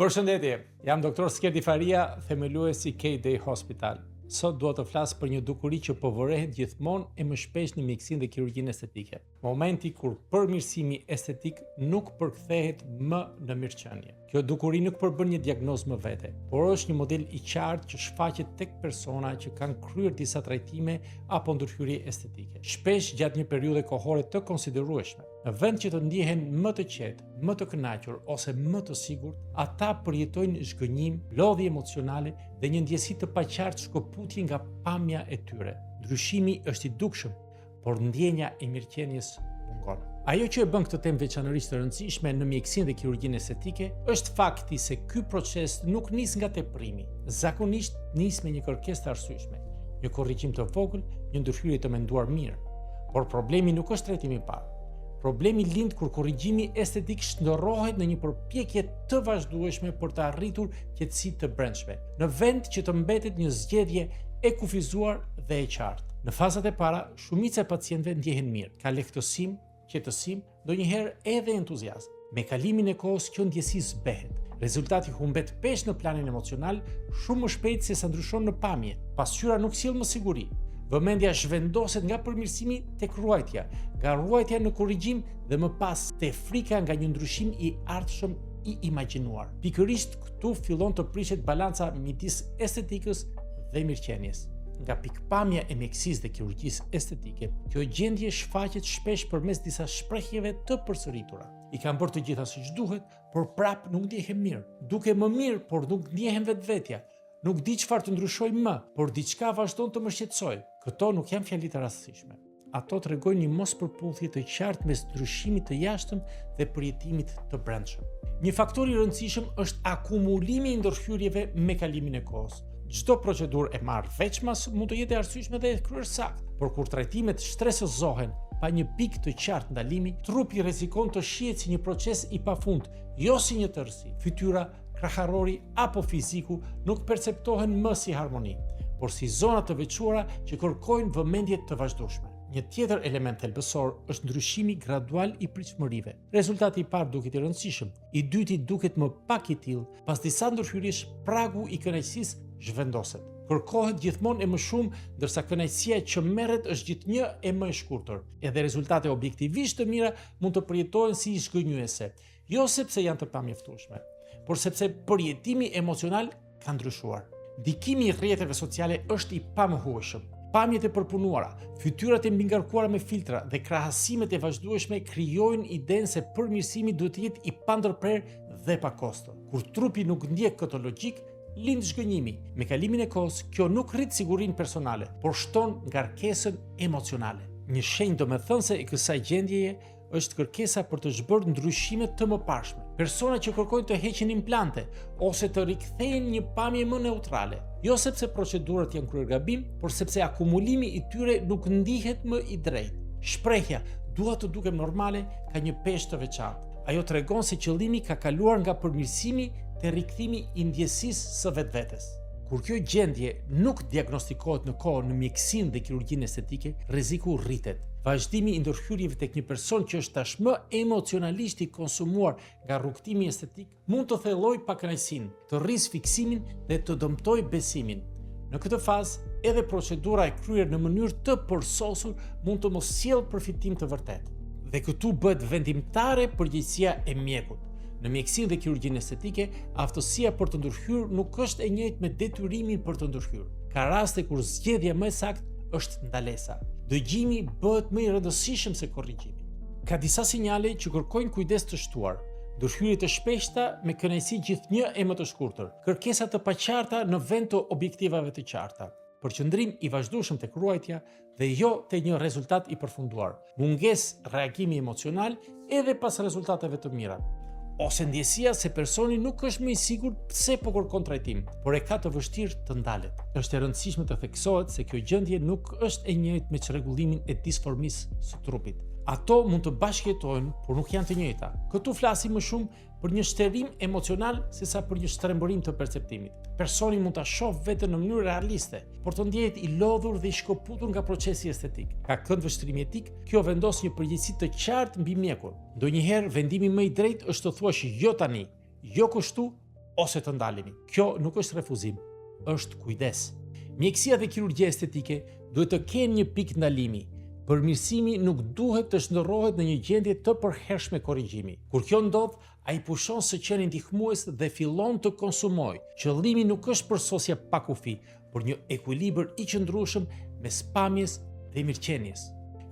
Përshëndetje, jam doktor Skjerdi Faria, themeluesi K-Day Hospital. Sot dua të flas për një dukuri që po vërehet gjithmonë e më shpesh në mjekësinë dhe kirurgjinë estetike. Momenti kur përmirësimi estetik nuk përkthehet më në mirëqenie. Kjo dukuri nuk përbën një diagnozë më vete, por është një model i qartë që shfaqet tek persona që kanë kryer disa trajtime apo ndërhyrje estetike, shpesh gjatë një periudhe kohore të konsiderueshme. Në vend që të ndihen më të qetë, më të kënaqur ose më të sigurt, ata përjetojnë zhgënjim, lodhje emocionale dhe një ndjesi të paqartë shkëputje nga pamja e tyre. Ndryshimi është i dukshëm, por ndjenja e mirëqenies mungon. Ajo që e bën këtë temë veçanërisht të rëndësishme në mjekësinë dhe kirurgjinë estetike është fakti se ky proces nuk nis nga teprimi. Zakonisht nis me një kërkesë të arsyeshme, një korrigjim të vogël, një ndërhyrje të menduar mirë. Por problemi nuk është trajtimi i parë. Problemi lind kur korrigjimi estetik shndërrohet në një përpjekje të vazhdueshme për të arritur qetësi të brendshme, në vend që të mbetet një zgjedhje e kufizuar dhe e qartë. Në fazat e para, shumica e pacientëve ndjehen mirë, ka lehtësim, qetësim, ndonjëherë edhe entuziazëm. Me kalimin e kohës kjo ndjesi zbehet. Rezultati humbet pesh në planin emocional, shumë më shpejt se sa ndryshon në pamje. Pasqyra nuk sjell më siguri. Vëmendja zhvendoset nga përmirësimi tek ruajtja, nga ruajtja në korrigjim dhe më pas te frika nga një ndryshim i ardhshëm i imagjinuar. Pikërisht këtu fillon të prishet balanca midis estetikës dhe mirëqenies. Nga pikpamja e mjekësisë dhe kirurgjisë estetike, kjo gjendje shfaqet shpesh përmes disa shprehjeve të përsëritura. I kanë bërë të gjitha siç duhet, por prap nuk ndihem mirë. Duke më mirë, por nuk ndihem vetvetja. Nuk di çfarë të ndryshoj më, por diçka vazhdon të më shqetësoj. Këto nuk janë fjali të rastësishme. Ato tregojnë një mospërputhje të qartë mes ndryshimit të jashtëm dhe përjetimit të brendshëm. Një faktor i rëndësishëm është akumulimi i ndërhyrjeve me kalimin e kohës. Çdo procedurë e marrë veçmas mund të jetë e arsyeshme dhe e kryer saktë, por kur trajtimet shtresëzohen pa një pikë të qartë ndalimi, trupi rrezikon të shihet si një proces i pafund, jo si një tërësi. Fytyra, kraharori apo fiziku nuk perceptohen më si harmoni, por si zona të veçuara që kërkojnë vëmendje të vazhdueshme. Një tjetër element thelbësor është ndryshimi gradual i pritshmërive. Rezultati i parë duket i rëndësishëm, i dyti duket më pak i tillë, pas disa ndërhyrjesh pragu i kënaqësisë zhvendoset. Kërkohet gjithmonë e më shumë, ndërsa kënaqësia që merret është gjithnjë e më e shkurtër. Edhe rezultate objektivisht të mira mund të përjetohen si zhgënjyese, jo sepse janë të pamjeftueshme, por sepse përjetimi emocional ka ndryshuar. Ndikimi i rrjeteve sociale është i pamohueshëm. Pamjet e përpunuara, fytyrat e mbingarkuara me filtra dhe krahasimet e vazhdueshme krijojnë idenë se përmirësimi duhet të jetë i pandërprerë dhe pa kosto. Kur trupi nuk ndjek këtë logjik, lind zhgënjimi. Me kalimin e kohës, kjo nuk rrit sigurinë personale, por shton ngarkesën emocionale. Një shenjë domethënëse e kësaj gjendjeje është kërkesa për të zhbërë ndryshime të mëparshme. Persona që kërkojnë të heqin implante ose të rikthejnë një pamje më neutrale, jo sepse procedurat janë kryer gabim, por sepse akumulimi i tyre nuk ndihet më i drejtë. Shprehja "dua të dukem normale" ka një peshë të veçantë. Ajo tregon se qëllimi ka kaluar nga përmirësimi te rikthimi i ndjesisë së vetvetes. Kur kjo gjendje nuk diagnostikohet në kohë në mjekësinë dhe kirurgjinë estetike, rreziku rritet. Vazhdimi i ndërhyrjeve tek një person që është tashmë emocionalisht i konsumuar nga rrugtimi estetik mund të thellojë pakënaqësinë, të rrisë fiksimin dhe të dëmtojë besimin. Në këtë fazë, edhe procedura e kryer në mënyrë të përsosur mund të mos sjellë përfitim të vërtetë. Dhe këtu bëhet vendimtare përgjegjësia e mjekut. Në mjekësinë dhe kirurgjinë estetike, aftësia për të ndërhyrë nuk është e njëjtë me detyrimin për të ndërhyrë. Ka raste kur zgjedhja më e saktë është ndalesa. Dëgjimi bëhet më i rëndësishëm se korrigjimi. Ka disa sinjale që kërkojnë kujdes të shtuar. Ndërhyrje të shpeshta me kënaqësi gjithnjë e më të shkurtër. Kërkesa të paqarta në vend të objektivave të qarta. Përqendrim i vazhdueshëm tek ruajtja dhe jo te një rezultat i përfunduar. Mungesë reagimi emocional edhe pas rezultateve të mira. Ose ndjesia se personi nuk është më i sigurt pse po kërkon trajtim, por e ka të vështirë të ndalet. Është e rëndësishme të theksohet se kjo gjendje nuk është e njëjtë me çrregullimin e disformisë së trupit. Ato mund të bashkëjetojnë, por nuk janë të njëjta. Këtu flasim më shumë për një shtërrim emocional sesa për një shtrembërim të perceptimit. Personi mund ta shohë veten në mënyrë realiste, por të ndjehet i lodhur dhe i shkëputur nga procesi estetik. Ka kënd vështrimi etik, kjo vendos një përgjegjësi të qartë mbi mjekun. Ndonjëherë vendimi më i drejtë është të thuash jo tani, jo kështu ose të ndalemi. Kjo nuk është refuzim, është kujdes. Mjekësia dhe kirurgjia estetike duhet të kenë një pikë ndalimi. Përmirësimi nuk duhet të shndërrohet në një gjendje të përhershme korrigjimi. Kur kjo ndodh, ai pushon së qenë ndihmues dhe fillon të konsumojë. Qëllimi nuk është përsosja pa kufi, por një ekuilibër i qëndrueshëm mes pamjes dhe mirëqenies.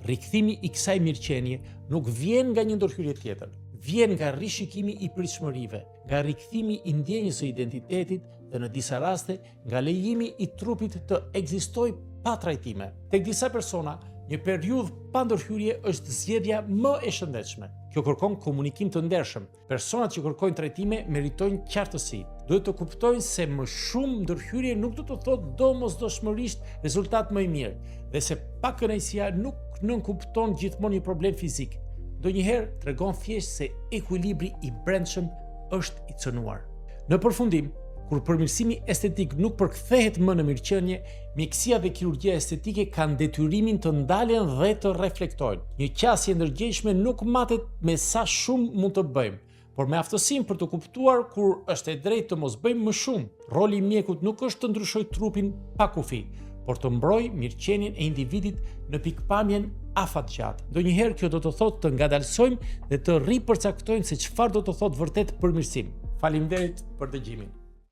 Rikthimi i kësaj mirëqenie nuk vjen nga një ndërhyrje tjetër, vjen nga rishikimi i pritshmërive, nga rikthimi i ndjenjës së identitetit dhe në disa raste nga lejimi i trupit të ekzistojë pa trajtime. Tek disa persona, një periudhë pa ndërhyrje është zgjedhja më e shëndetshme. Kjo kërkon komunikim të ndershëm. Personat që kërkojnë trajtime meritojnë qartësi. Duhet të kuptojnë se më shumë ndërhyrje nuk do të thotë domosdoshmërisht rezultat më i mirë, dhe se pakënaqësia nuk nënkupton gjithmonë një problem fizik. Ndonjëherë tregon thjesht se ekuilibri i brendshëm është i cënuar. Në përfundim, kur përmirësimi estetik nuk përkthehet më në mirëqenie, mjekësia dhe kirurgjia estetike kanë detyrimin të ndalen dhe të reflektojnë. Një qasje ndërgjegjshme nuk matet me sa shumë mund të bëjmë, por me aftësinë për të kuptuar kur është e drejtë të mos bëjmë më shumë. Roli i mjekut nuk është të ndryshojë trupin pa kufi, por të mbrojë mirëqenien e individit në pikpamjen afatgjatë. Ndonjëherë kjo do të thotë të ngadalsojmë dhe të ripërcaktojmë se çfarë do të thotë vërtet përmirësim. Faleminderit për dëgjimin.